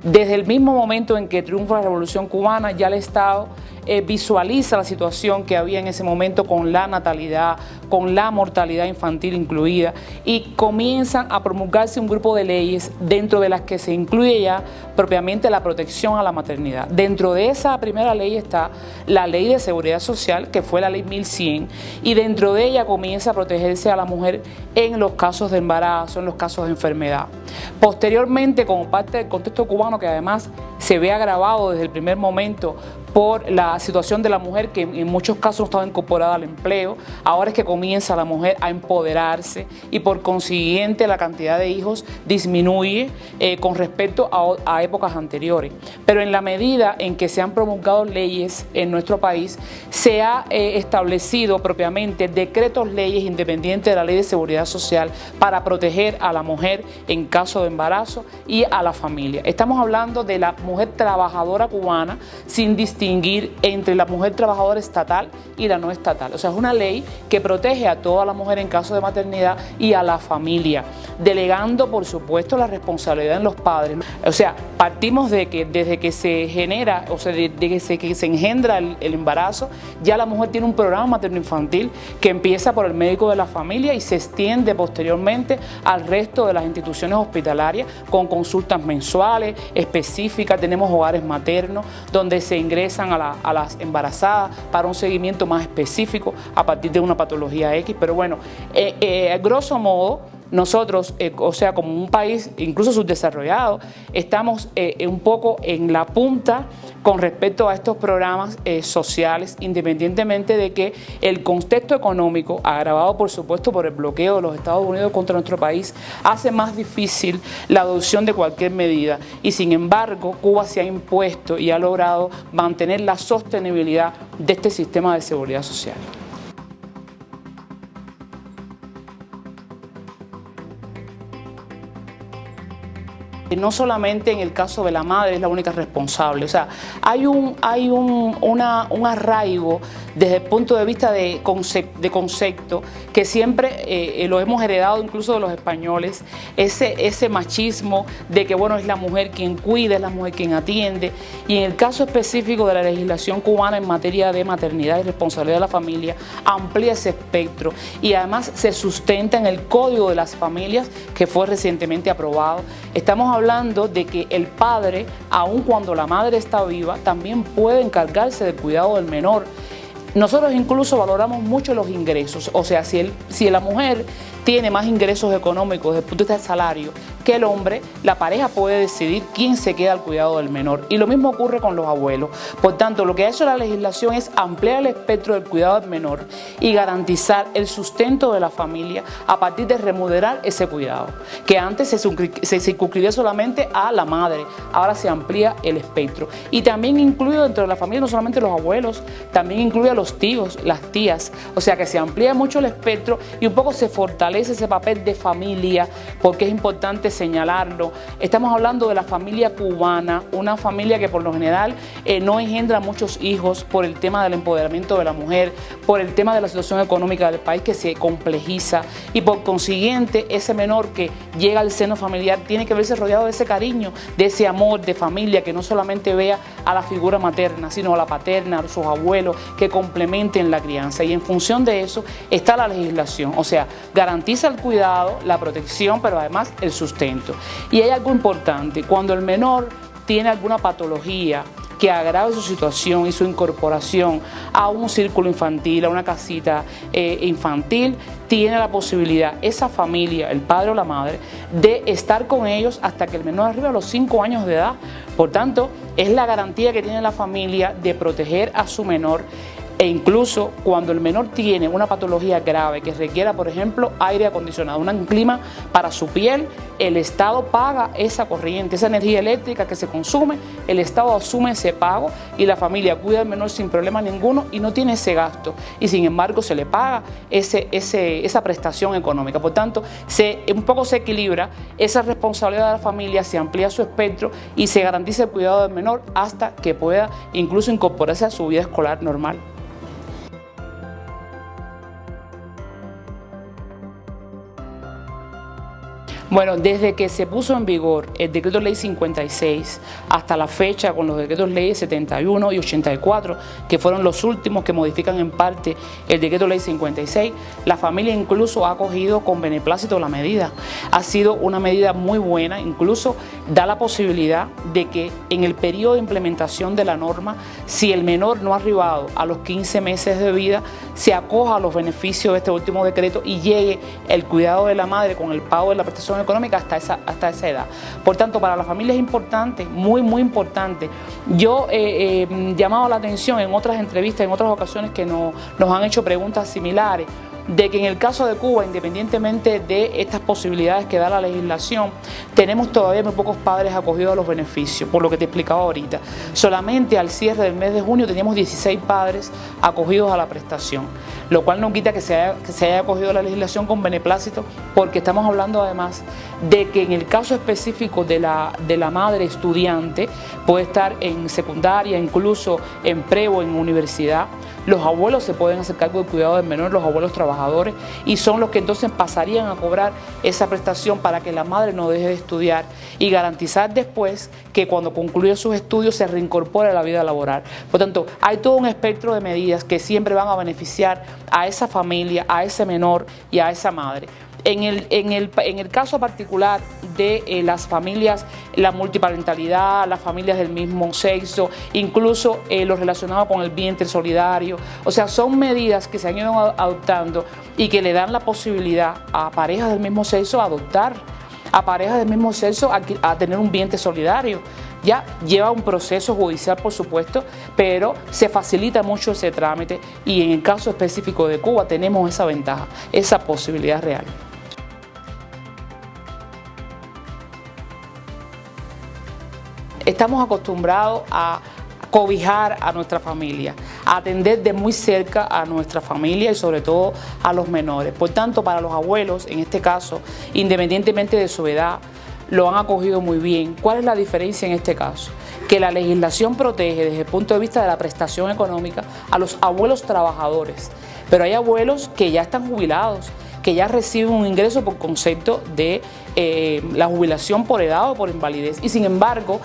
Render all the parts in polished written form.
Desde el mismo momento en que triunfa la Revolución Cubana, ya el Estado visualiza la situación que había en ese momento con la natalidad, con la mortalidad infantil incluida, y comienzan a promulgarse un grupo de leyes dentro de las que se incluye ya propiamente la protección a la maternidad. Dentro de esa primera ley está la Ley de Seguridad Social, que fue la Ley 1100, y dentro de ella comienza a protegerse a la mujer en los casos de embarazo, en los casos de enfermedad. Posteriormente, como parte del contexto cubano, que además se ve agravado desde el primer momento por la situación de la mujer, que en muchos casos no estaba incorporada al empleo, ahora es que comienza la mujer a empoderarse y por consiguiente la cantidad de hijos disminuye con respecto a épocas anteriores. Pero en la medida en que se han promulgado leyes en nuestro país, se ha establecido propiamente decretos leyes independientes de la Ley de Seguridad Social para proteger a la mujer en caso de embarazo y a la familia. Estamos hablando de la mujer trabajadora cubana sin distinguir entre la mujer trabajadora estatal y la no estatal. O sea, es una ley que protege a toda la mujer en caso de maternidad y a la familia, delegando, por supuesto, la responsabilidad en los padres. O sea, partimos de que desde que se genera, o sea, de que se engendra el embarazo, ya la mujer tiene un programa materno-infantil que empieza por el médico de la familia y se extiende posteriormente al resto de las instituciones hospitalarias con consultas mensuales específicas. Tenemos hogares maternos donde se ingresan a las embarazadas para un seguimiento más específico a partir de una patología X. Pero bueno, grosso modo, nosotros, o sea, como un país incluso subdesarrollado, estamos un poco en la punta con respecto a estos programas sociales, independientemente de que el contexto económico, agravado por supuesto por el bloqueo de los Estados Unidos contra nuestro país, hace más difícil la adopción de cualquier medida. Y sin embargo, Cuba se ha impuesto y ha logrado mantener la sostenibilidad de este sistema de seguridad social. No solamente en el caso de la madre es la única responsable, o sea, hay un arraigo desde el punto de vista de concepto que siempre lo hemos heredado incluso de los españoles, ese machismo de que bueno, es la mujer quien cuida, es la mujer quien atiende, y en el caso específico de la legislación cubana en materia de maternidad y responsabilidad de la familia, amplía ese espectro y además se sustenta en el Código de las Familias que fue recientemente aprobado. Estamos hablando de que el padre, aun cuando la madre está viva, también puede encargarse del cuidado del menor. Nosotros incluso valoramos mucho los ingresos, o sea, si la mujer tiene más ingresos económicos desde el punto de vista del salario que el hombre, la pareja puede decidir quién se queda al cuidado del menor. Y lo mismo ocurre con los abuelos. Por tanto, lo que ha hecho la legislación es ampliar el espectro del cuidado del menor y garantizar el sustento de la familia a partir de remodelar ese cuidado, que antes se circunscribía solamente a la madre, ahora se amplía el espectro. Y también incluye dentro de la familia no solamente los abuelos, también incluye a los tíos, las tías, o sea que se amplía mucho el espectro y un poco se fortalece ese papel de familia, porque es importante señalarlo. Estamos hablando de la familia cubana, una familia que por lo general no engendra muchos hijos por el tema del empoderamiento de la mujer, por el tema de la situación económica del país que se complejiza y por consiguiente ese menor que llega al seno familiar tiene que verse rodeado de ese cariño, de ese amor de familia, que no solamente vea a la figura materna, sino a la paterna, a sus abuelos, que complementen la crianza. Y en función de eso está la legislación, o sea, garantiza el cuidado, la protección, pero además el sustento. Y hay algo importante, cuando el menor tiene alguna patología que agrave su situación y su incorporación a un círculo infantil, a una casita infantil, tiene la posibilidad esa familia, el padre o la madre, de estar con ellos hasta que el menor arriba a los 5 años de edad. Por tanto, es la garantía que tiene la familia de proteger a su menor. E incluso cuando el menor tiene una patología grave que requiera, por ejemplo, aire acondicionado, un clima para su piel, el Estado paga esa corriente, esa energía eléctrica que se consume, el Estado asume ese pago y la familia cuida al menor sin problema ninguno y no tiene ese gasto. Y sin embargo se le paga esa prestación económica. Por tanto, un poco se equilibra esa responsabilidad de la familia, se amplía su espectro y se garantiza el cuidado del menor hasta que pueda incluso incorporarse a su vida escolar normal. Bueno, desde que se puso en vigor el decreto ley 56 hasta la fecha con los decretos ley 71 y 84, que fueron los últimos que modifican en parte el decreto ley 56, la familia incluso ha acogido con beneplácito la medida. Ha sido una medida muy buena, incluso da la posibilidad de que en el periodo de implementación de la norma, si el menor no ha arribado a los 15 meses de vida, se acoja a los beneficios de este último decreto y llegue el cuidado de la madre con el pago de la prestación económica hasta esa edad. Por tanto, para la familia es importante, muy importante. Yo he llamado la atención en otras entrevistas, en otras ocasiones que nos han hecho preguntas similares, de que en el caso de Cuba, independientemente de estas posibilidades que da la legislación, tenemos todavía muy pocos padres acogidos a los beneficios, por lo que te explicaba ahorita. Solamente al cierre del mes de junio teníamos 16 padres acogidos a la prestación, lo cual no quita que se haya acogido a la legislación con beneplácito, porque estamos hablando además de que en el caso específico de la madre estudiante, puede estar en secundaria, incluso en pre o en universidad. Los abuelos se pueden hacer cargo del cuidado del menor, los abuelos trabajadores, y son los que entonces pasarían a cobrar esa prestación para que la madre no deje de estudiar y garantizar después que cuando concluya sus estudios se reincorpore a la vida laboral. Por tanto, hay todo un espectro de medidas que siempre van a beneficiar a esa familia, a ese menor y a esa madre. En el caso particular de las familias, la multiparentalidad, las familias del mismo sexo, incluso lo relacionado con el vientre solidario, o sea, son medidas que se han ido adoptando y que le dan la posibilidad a parejas del mismo sexo a adoptar, a parejas del mismo sexo a tener un vientre solidario. Ya lleva un proceso judicial, por supuesto, pero se facilita mucho ese trámite y en el caso específico de Cuba tenemos esa ventaja, esa posibilidad real. Estamos acostumbrados a cobijar a nuestra familia, a atender de muy cerca a nuestra familia y sobre todo a los menores. Por tanto, para los abuelos, en este caso, independientemente de su edad, lo han acogido muy bien. ¿Cuál es la diferencia en este caso? Que la legislación protege desde el punto de vista de la prestación económica a los abuelos trabajadores, pero hay abuelos que ya están jubilados, que ya reciben un ingreso por concepto de la jubilación por edad o por invalidez, y sin embargo,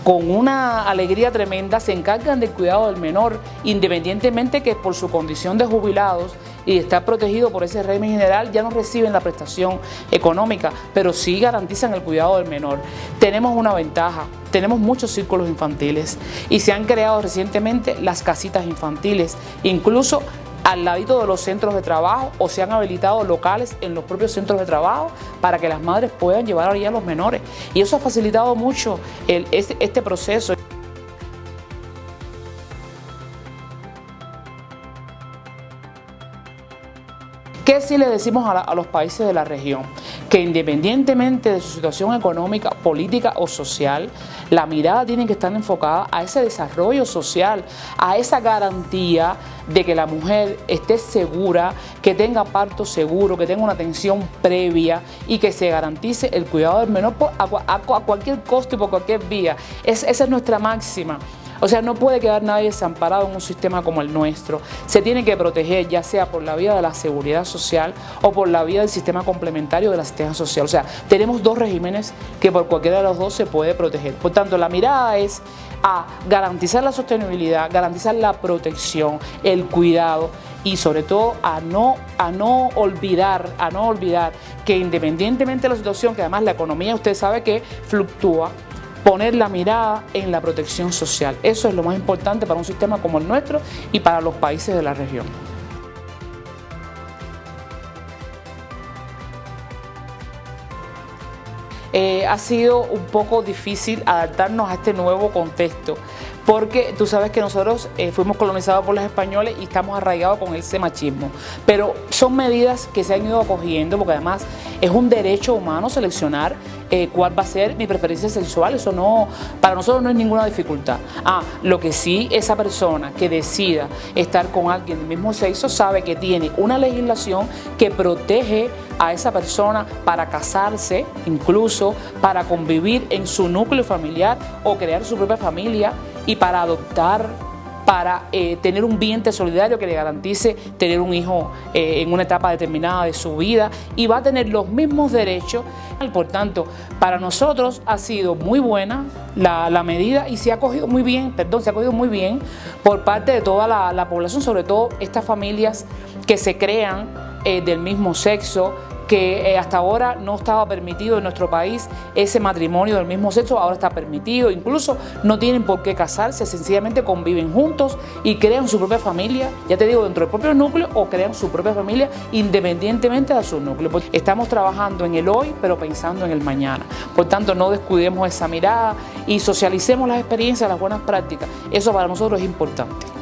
con una alegría tremenda se encargan del cuidado del menor, independientemente que por su condición de jubilados y estar protegido por ese régimen general ya no reciben la prestación económica, pero sí garantizan el cuidado del menor. Tenemos una ventaja, tenemos muchos círculos infantiles y se han creado recientemente las casitas infantiles, incluso al ladito de los centros de trabajo, o se han habilitado locales en los propios centros de trabajo para que las madres puedan llevar allí a los menores. Y eso ha facilitado mucho este proceso. ¿Qué sí le decimos a los países de la región? Que independientemente de su situación económica, política o social, la mirada tiene que estar enfocada a ese desarrollo social, a esa garantía de que la mujer esté segura, que tenga parto seguro, que tenga una atención previa y que se garantice el cuidado del menor a cualquier costo y por cualquier vía. Esa es nuestra máxima. O sea, no puede quedar nadie desamparado en un sistema como el nuestro. Se tiene que proteger, ya sea por la vía de la seguridad social o por la vía del sistema complementario de la asistencia social. O sea, tenemos dos regímenes que por cualquiera de los dos se puede proteger. Por tanto, la mirada es a garantizar la sostenibilidad, garantizar la protección, el cuidado y sobre todo a no olvidar que independientemente de la situación, que además la economía usted sabe que fluctúa, poner la mirada en la protección social. Eso es lo más importante para un sistema como el nuestro y para los países de la región. Ha sido un poco difícil adaptarnos a este nuevo contexto, porque tú sabes que nosotros fuimos colonizados por los españoles y estamos arraigados con ese machismo, pero son medidas que se han ido acogiendo, porque además es un derecho humano seleccionar cuál va a ser mi preferencia sexual. Eso no, para nosotros no es ninguna dificultad. Lo que sí, esa persona que decida estar con alguien del mismo sexo sabe que tiene una legislación que protege a esa persona para casarse, incluso para convivir en su núcleo familiar o crear su propia familia, y para adoptar para tener un vientre solidario que le garantice tener un hijo en una etapa determinada de su vida, y va a tener los mismos derechos. Por tanto, para nosotros ha sido muy buena la medida y se ha acogido muy bien, por parte de toda la población, sobre todo estas familias que se crean del mismo sexo, que hasta ahora no estaba permitido en nuestro país ese matrimonio del mismo sexo, ahora está permitido, incluso no tienen por qué casarse, sencillamente conviven juntos y crean su propia familia, ya te digo, dentro del propio núcleo, o crean su propia familia independientemente de su núcleo. Estamos trabajando en el hoy, pero pensando en el mañana. Por tanto, no descuidemos esa mirada y socialicemos las experiencias, las buenas prácticas. Eso para nosotros es importante.